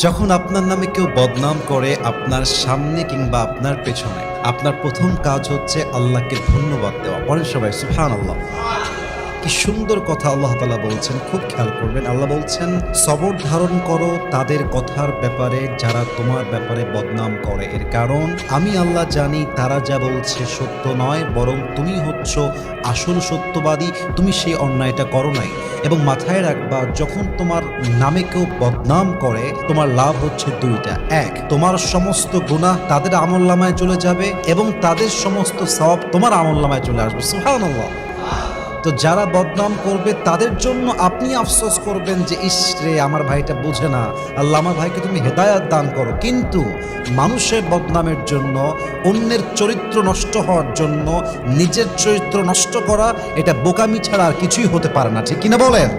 যখন আপনার নামে কেউ বদনাম করে আপনার সামনে কিংবা আপনার পেছনে, আপনার প্রথম কাজ হচ্ছে আল্লাহকে ধন্যবাদ দেওয়া। পড়েন সবাই সুবহানাল্লাহ। কি সুন্দর কথা আল্লাহ তাআলা বলছেন, খুব খেয়াল করবেন। আল্লাহ বলছেন, সবর ধারণ করো তাদের কথার ব্যাপারে যারা তোমার ব্যাপারে বদনাম করে। এর কারণ আমি আল্লাহ জানি তারা যা বলছে সত্য নয়, বরং তুমি হচ্ছ আসল সত্যবাদী, তুমি সেই অন্যায়টা করো নাই। এবং মাথায় রাখবা, যখন তোমার নামে কেউ বদনাম করে তোমার লাভ হচ্ছে দুইটা। এক, তোমার সমস্ত গুনাহ তাদের আমলনামায় চলে যাবে এবং তাদের সমস্ত সওয়াব তোমার আমলনামায় চলে আসবে। সুবহানাল্লাহ। তো যারা বদনাম করবে তাদের জন্য আপনি আফসোস করবেন যে ইস রে, আমার ভাইটা বোঝে না, আল্লাহ আমার ভাইকে তুমি হেদায়াত দান করো। কিন্তু মানুষের বদনামের জন্য, অন্যের চরিত্র নষ্ট হওয়ার জন্য নিজের চরিত্র নষ্ট করা, এটা বোকামি ছাড়া আর কিছুই হতে পারে না। ঠিক কিনা বলেন?